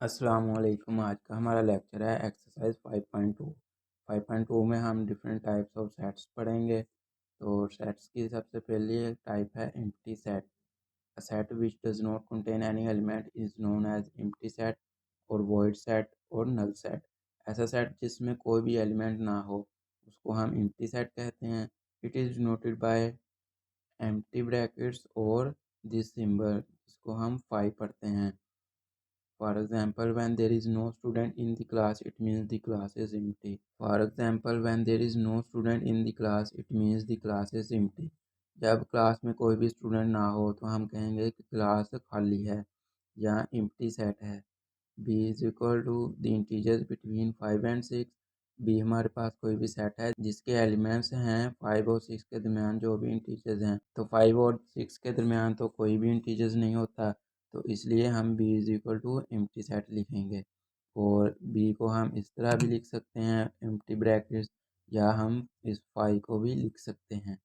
अस्सलाम वालेकुम। आज का हमारा लेक्चर है एक्सरसाइज 5.2। 5.2 में हम डिफरेंट टाइप्स ऑफ सेट्स पढ़ेंगे। तो सेट्स की सबसे पहली एक टाइप है empty set. A set which does not contain any element is known as empty set और वॉइड सेट और नल सेट। ऐसा सेट जिसमें कोई भी एलिमेंट ना हो उसको हम एम्प्टी सेट कहते हैं। It is denoted bye empty brackets और दिस सिंबल, जिसको हम 5 पढ़ते हैं। For example, when there is no student in the class, it means the class is empty. For example, when there is no student in the class, it means the class is empty. जब class में कोई भी student ना हो तो हम कहेंगे कि क्लास खाली है या empty सेट है। b is equal to the integers between 5 and 6। B हमारे पास कोई भी सेट है जिसके एलिमेंट्स हैं 5 और 6 के दरमियान जो भी इंटीजर्स हैं। तो 5 और 6 के दरमियान तो कोई भी इंटीजर्स नहीं होता, तो इसलिए हम b is equal to empty set लिखेंगे। और b को हम इस तरह भी लिख सकते हैं एम्प्टी ब्रैकेट्स, या हम इस 5 को भी लिख सकते हैं।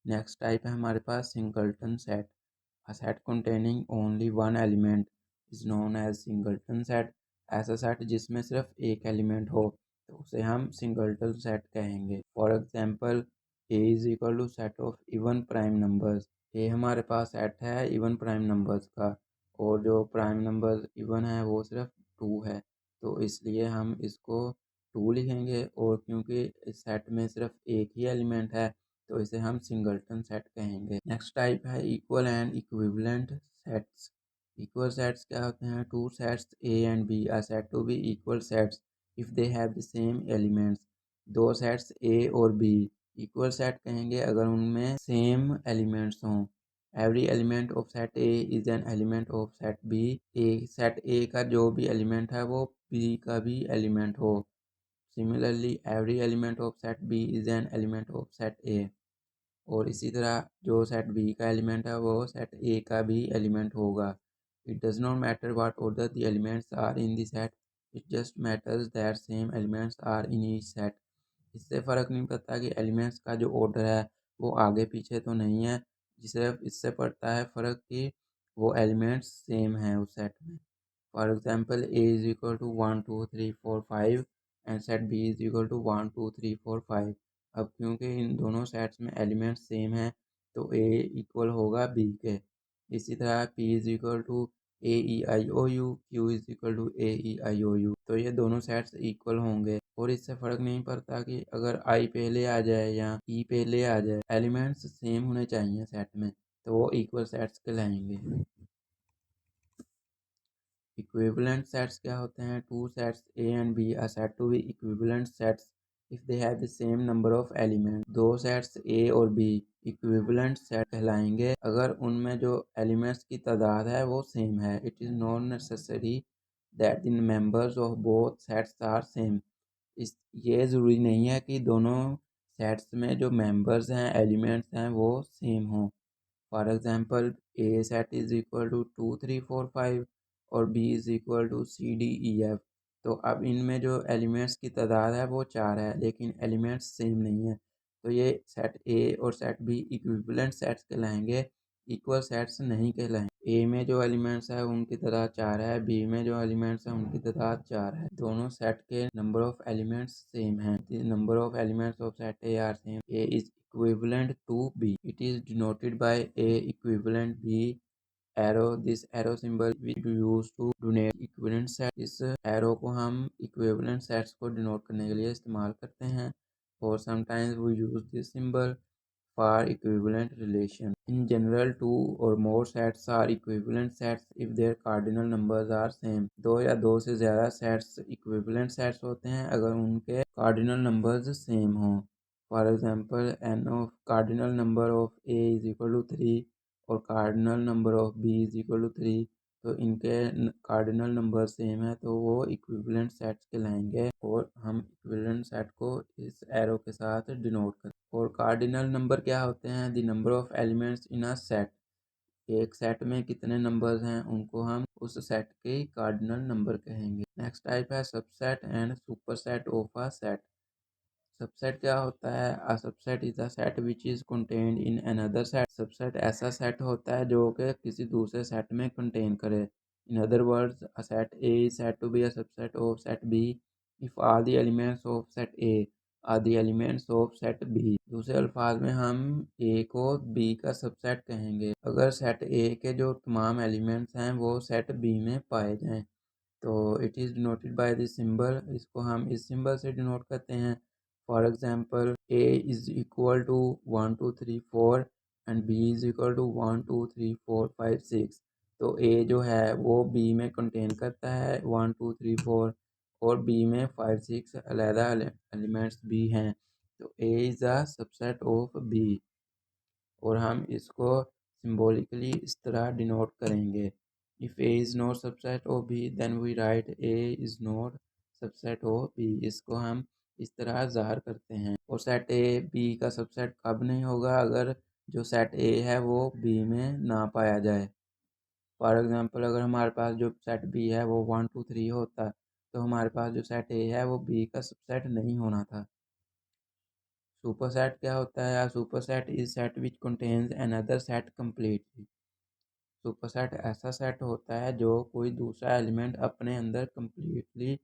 नेक्स्ट टाइप है हमारे पास singleton set. A set containing only one element is known as singleton set। ऐसा सेट जिसमें सिर्फ एक एलिमेंट हो तो उसे हम सिंगलटन सेट कहेंगे। For example, A is equal to set of even prime numbers. A हमारे पास सेट है इवन प्राइम नंबर्स का, और जो प्राइम नंबर इवन है वो सिर्फ 2 है, तो इसलिए हम इसको 2 लिखेंगे। और क्योंकि इस सेट में सिर्फ एक ही एलिमेंट है तो इसे हम सिंगलटन सेट कहेंगे। नेक्स्ट टाइप है equal and equivalent sets. Equal sets क्या होते हैं? Two sets A and B are said to be equal sets if they have the same elements. दो सेट्स ए और बी इक्वल सेट कहेंगे अगर उनमें सेम एलिमेंट्स हों। Every element of set a is an element of set b. A set a का जो भी element है वो बी का भी एलिमेंट हो। Similarly every element of set B is an element of set ए। और इसी तरह जो सेट बी का एलिमेंट है वो सेट ए का भी एलिमेंट होगा। It does not matter what order the elements are in the set, it just matters that same elements are in each set. इससे फ़र्क नहीं पड़ता कि एलिमेंट्स का जो ऑर्डर है वो आगे पीछे तो नहीं है, सिर्फ इससे पड़ता है फ़र्क कि वो एलिमेंट्स सेम हैं उस सेट में। For example, A is equal to 1 2 3 4 5 and set B is equal to 1 2 3 4 5। अब क्योंकि इन दोनों सेट्स में एलिमेंट सेम है तो ए इक्वल होगा बी के। इसी तरह P is equal to A E I O U, Q is equal to A E I O U, तो ये दोनों सेट्स इक्वल होंगे। और इससे फ़र्क नहीं पड़ता कि अगर आई पहले आ जाए या ई पहले आ जाए, एलिमेंट्स सेम होने चाहिए सेट में, तो वो इक्वल सेट्स कहलाएंगे। इक्विवेलेंट सेट्स क्या होते हैं? Two sets A and B are said to be equivalent sets if they have the same number of element. दो सेट्स ए और बी इक्विवेलेंट सेट कहलाएंगे अगर उनमें जो एलिमेंट्स की तादाद है वो सेम है। It is not necessary that the members of both sets are same. इस ये ज़रूरी नहीं है कि दोनों सेट्स में जो मेंबर्स हैं, एलिमेंट्स हैं, वो सेम हों। For example, A set is equal to 2 3 4 5 और B is equal to C D E F। तो अब इनमें जो एलिमेंट्स की तादाद है वो 4 है, लेकिन एलिमेंट्स सेम नहीं है, तो ये सेट ए और सेट बी इक्विवेलेंट सेट्स कहलाएंगे, इक्वल सेट्स नहीं कहलाएंगे। ए में जो एलिमेंट्स है उनकी तादाद 4 है, बी में जो एलिमेंट्स है उनकी तादाद 4 है। दोनों सेट के नंबर ऑफ एलिमेंट्स सेम है। The number of elements of set A R same. A is equivalent to B. It is denoted by A equivalent B arrow। This arrow symbol we use to denote equivalent set। इस arrow को हम equivalent sets को denote करने के लिए इस्तेमाल करते हैं। और sometimes we use this symbol for equivalent relation। In general, two or more sets are equivalent sets if their cardinal numbers are same। दो या दो से ज़्यादा sets equivalent sets होते हैं अगर उनके cardinal numbers same हों। For example, n of cardinal number of A is equal to 3 और cardinal number of B is equal to 3, तो इनके कार्डिनल नंबर सेम है तो वो इक्विवेलेंट सेट्स कहलाएंगे। और हम इक्विवेलेंट सेट को इस एरो के साथ डिनोट करते हैं। और कार्डिनल नंबर क्या होते हैं? The number of elements in a set. एक सेट में कितने नंबर्स हैं उनको हम उस सेट के कार्डिनल नंबर कहेंगे। नेक्स्ट टाइप है subset and superset of a set. Subset क्या होता है? A subset is a set which is contained in another set. Subset ऐसा सेट होता है जो कि किसी दूसरे सेट में कंटेन करे। In other words, a set A is said to be a subset of set B if all the elements of set A are the elements of set B. दूसरे अल्फाज में हम A को B का subset कहेंगे अगर set A के जो तमाम एलिमेंट्स हैं वो सेट B में पाए जाएं। तो it is denoted by this symbol, इसको हम इस सिंबल से डिनोट करते हैं। For example A is equal to 1 2 3 4 and B is equal to 1 2 3 4 5 6। तो A जो है वो B में कंटेन करता है 1 2 3 4 और B में 5 6 अलहदा एलिमेंट्स भी हैं। तो A is a subset of B और हम इसको सिम्बोलिकली इस तरह डिनोट करेंगे। If A is not subset of B then we write A is not subset of B. इसको हम इस तरह ज़ाहिर करते हैं। और सेट ए बी का सबसेट कब नहीं होगा? अगर जो सेट ए है वो बी में ना पाया जाए। फॉर एग्जांपल अगर हमारे पास जो सेट बी है वो 1 2 3 होता तो हमारे पास जो सेट ए है वो बी का सबसेट नहीं होना था। सुपरसेट क्या होता है? Superset is set which contains another set completely. Superset ऐसा सेट होता है जो कोई दूसरा एलिमेंट अपने अंदर कम्प्लीटली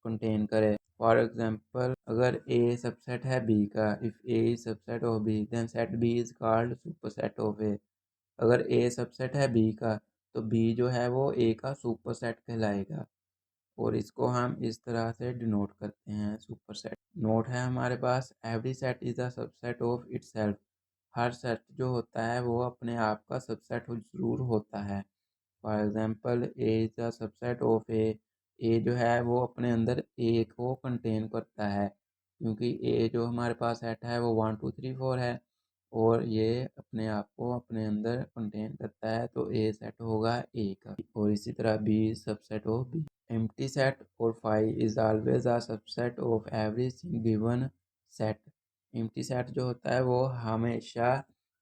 कंटेन करे। फॉर एग्जांपल अगर ए सबसेट है बी का, if A is subset of B then set B is called superset of A. अगर ए सबसेट है बी का तो बी जो है वो ए का सुपरसेट कहलाएगा और इसको हम इस तरह से डिनोट करते हैं सुपरसेट। नोट है हमारे पास, every set is a subset of itself. हर सेट जो होता है वो अपने आप का सबसेट ज़रूर होता है। For example A is a subset of A. A जो है वो अपने अंदर ए को कंटेन करता है क्योंकि ए जो हमारे पास सेट है वो 1 2 3 4 है और ये अपने आप को अपने अंदर कंटेन करता है तो ए सेट होगा ए का। और इसी तरह B subset of B. Empty set or phi is always a subset of every given set. Empty set जो होता है वो हमेशा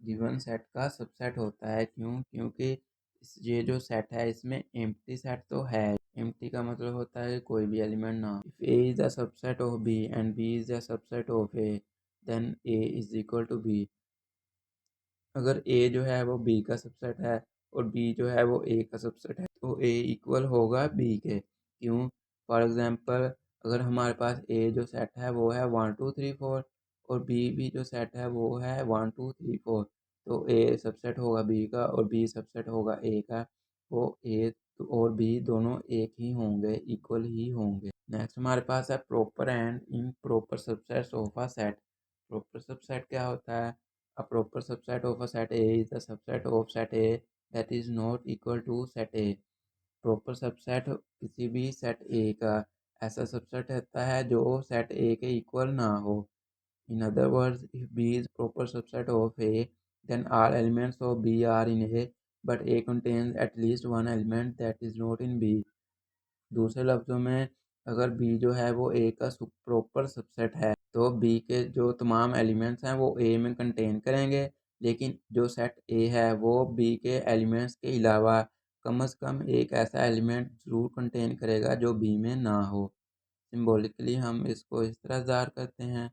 given set का सबसेट होता है। क्यों? क्योंकि ये जो सेट है इसमें empty set तो है। empty का मतलब होता है कोई भी एलिमेंट ना। If A is a subset of B and B is a subset of A, then A is equal to B. अगर ए जो है वो बी का सबसेट है और बी जो है वो ए का सबसेट है तो ए इक्वल होगा बी के। क्यों? फॉर एग्जांपल अगर हमारे पास ए जो सेट है वो है 1 2 3 4 और बी भी जो सेट है वो है 1 2 3 4 तो ए सबसेट होगा बी का और बी सबसेट होगा ए का। वो ए और बी दोनों एक ही होंगे, इक्वल ही होंगे। नेक्स्ट हमारे पास है proper and improper subsets of a set. Proper subset क्या होता है? A proper subset of a set A is the subset of set A that is not equal to set A. Proper subset किसी भी set A का ऐसा subset होता है जो सेट A के इक्वल ना हो। In other words, if B is proper subset of A, then all elements of B are in A, but A contains at least one element that is not in B. दूसरे लफ्ज़ों में अगर B जो है वो ए का proper subset है तो बी के जो तमाम एलिमेंट्स हैं वो ए में कंटेन करेंगे, लेकिन जो सेट ए है वो बी के एलिमेंट्स के अलावा कम से कम एक ऐसा एलिमेंट ज़रूर कंटेन करेगा जो बी में ना हो। सिम्बोलिकली हम इसको इस तरह ज़ाहिर करते हैं।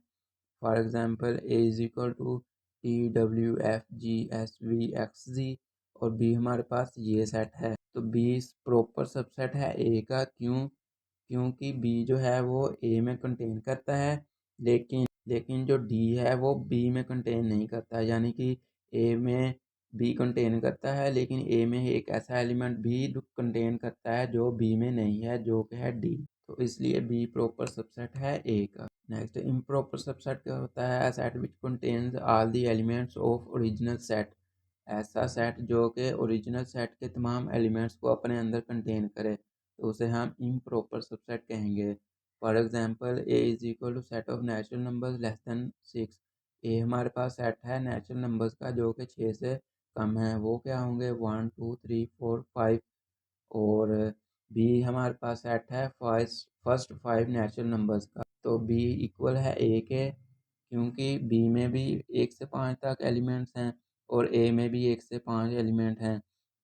For example A is equal to T W F G S V X G और बी हमारे पास ये सेट है। तो बी प्रॉपर सबसेट है ए का। क्यों? क्योंकि बी जो है वो ए में कंटेन करता है लेकिन जो डी है वो बी में कंटेन नहीं करता। यानी कि ए में बी कंटेन करता है लेकिन ए में एक ऐसा एलिमेंट भी कंटेन करता है जो बी में नहीं है जो कि है डी। तो इसलिए बी प्रॉपर सबसेट है ए का। नेक्स्ट इम्प्रॉपर सबसेट क्या होता है? Set which contains all the elements of original set. ऐसा सेट जो कि ओरिजिनल सेट के तमाम एलिमेंट्स को अपने अंदर कंटेन करे तो उसे हम इम्प्रॉपर सबसेट कहेंगे। For example A is equal to set of natural numbers less than 6। A हमारे पास सेट है नेचुरल नंबर्स का जो कि 6 से कम है। वो क्या होंगे? 1 2 3 4 5 और बी हमारे पास सेट है फर्स्ट 5 नेचुरल नंबर्स का। तो बी इक्वल है ए के क्योंकि बी में भी 1 से 5 तक एलिमेंट्स हैं और ए में भी 1 से 5 एलिमेंट हैं।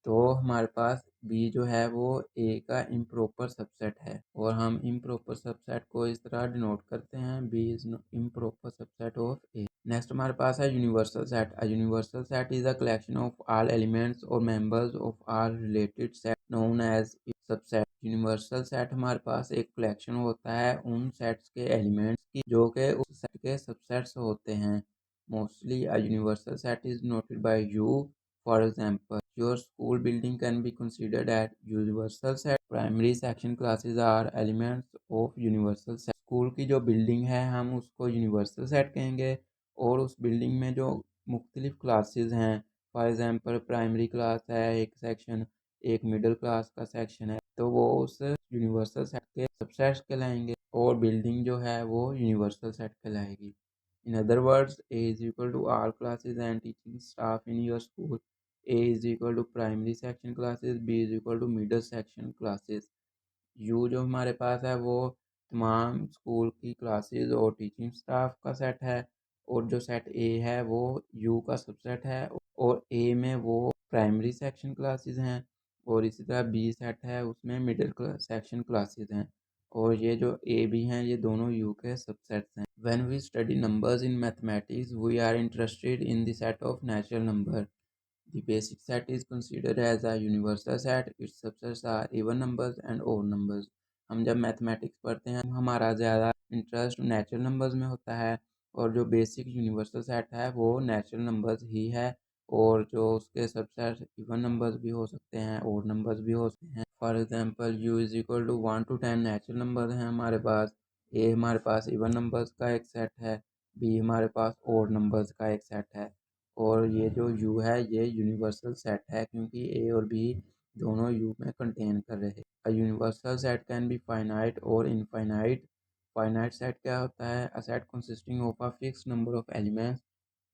तो हमारे पास बी जो है वो ए का इम्प्रॉपर सबसेट है और हम इम्प्रॉपर सबसेट को इस तरह डिनोट करते हैं B is improper subset of A. Next हमारे पास है universal set. A universal set is a collection of all elements और members of all related set known as subset. Universal set हमारे पास एक कलेक्शन होता है उन सेट्स के एलिमेंट्स की जो कि उस सेट के सबसेट्स होते हैं। Mostly a universal set is noted by U. For example, your school building can be considered at universal set. Primary section classes are elements of universal set. School की जो building है हम उसको universal set कहेंगे और उस building में जो मुख्तलिफ क्लासेस हैं, फॉर एग्जांपल प्राइमरी क्लास है एक सेक्शन, एक मिडिल क्लास का सेक्शन है, तो वो उस यूनिवर्सल सेट के सबसेट्स कहलाएंगे और बिल्डिंग जो है वो यूनिवर्सल सेट कहलाएगी। In other words, A is equal to all classes and teaching staff in your school. A is equal to primary section classes, B is equal to middle section classes. U जो हमारे पास है वो तमाम school की classes और teaching staff का set है और जो सेट ए है वो यू का सबसेट है और ए में वो प्राइमरी सेक्शन क्लासेस हैं और इसी तरह बी सेट है उसमें मिडिल सेक्शन क्लासेस हैं और ये जो ए बी हैं ये दोनों यू के सबसेट्स हैं। When we study numbers in mathematics we are interested in the set of natural number. The basic set is considered as a universal set. Its subsets are even numbers and odd numbers. हम जब mathematics पढ़ते हैं हमारा ज़्यादा interest natural numbers में होता है और जो बेसिक यूनिवर्सल सेट है वो नेचुरल नंबर्स ही है और जो उसके सबसेट इवन नंबर्स भी हो सकते हैं ओड नंबर्स भी हो सकते हैं। For example U is equal to 1 to 10 natural numbers हैं हमारे पास, ए हमारे पास इवन नंबर्स का एक सेट है, बी हमारे पास ओड नंबर्स का एक सेट है और ये जो u है ये यूनिवर्सल सेट है क्योंकि a और b दोनों u में कंटेन कर रहे हैं। A universal set can be finite और इनफाइनाइट। फाइनाइट सेट क्या होता है? A set consisting of a fix number of elements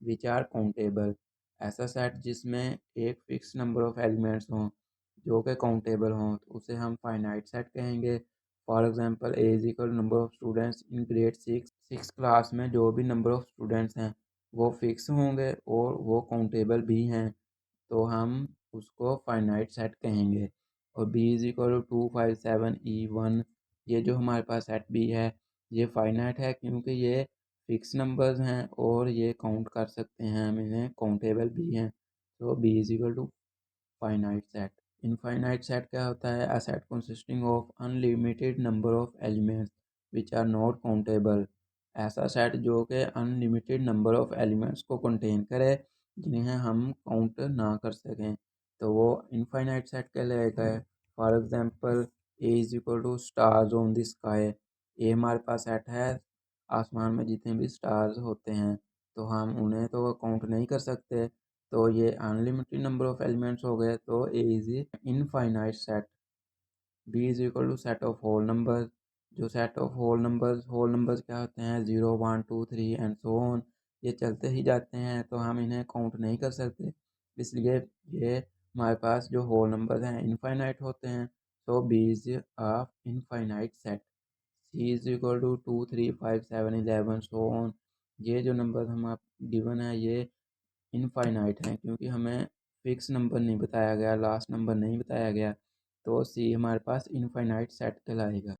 which are countable. ऐसा सेट जिसमें एक फिक्स नंबर ऑफ एलिमेंट्स हों जो कि काउंटेबल हों तो उसे हम फाइनाइट सेट कहेंगे। For example, A is equal number of students in grade six class में जो भी नंबर ऑफ स्टूडेंट्स हैं वो फिक्स होंगे और वो काउंटेबल भी हैं तो हम उसको फाइनाइट सेट कहेंगे। और B is equal to 257 E1, ये जो हमारे पास सेट बी है ये फाइनाइट है क्योंकि ये फिक्स नंबर्स हैं और ये काउंट कर सकते हैं हम इन्हें, काउंटेबल भी हैं, तो B is equal to finite set. Infinite set क्या होता है? A set consisting of unlimited number of elements which are not countable. ऐसा सेट जो कि अनलिमिटेड नंबर ऑफ एलिमेंट्स को कंटेन करे जिन्हें हम काउंट ना कर सकें तो वो इनफाइनाइट सेट कहलाएगा। For example, A is equal to stars on the sky. ये हमारे पास सेट है आसमान में जितने भी स्टार्स होते हैं तो हम उन्हें तो काउंट नहीं कर सकते तो ये अनलिमिटेड नंबर ऑफ एलिमेंट्स हो गए तो A is infinite set. B is equal to set of whole numbers. जो सेट ऑफ होल नंबर्स क्या होते हैं? 0 1 2 3 एंड सो ऑन। ये चलते ही जाते हैं तो हम इन्हें काउंट नहीं कर सकते इसलिए ये हमारे पास जो होल नंबर्स हैं इनफाइनाइट होते हैं तो B is a infinite set. C is equal to 2 3 5 7 11 so on. ये जो नंबर हम आप गिवन है ये इनफाइनाइट हैं क्योंकि हमें फिक्स नंबर नहीं बताया गया, लास्ट नंबर नहीं बताया गया तो सी हमारे पास इनफाइनाइट सेट कहलाएगा।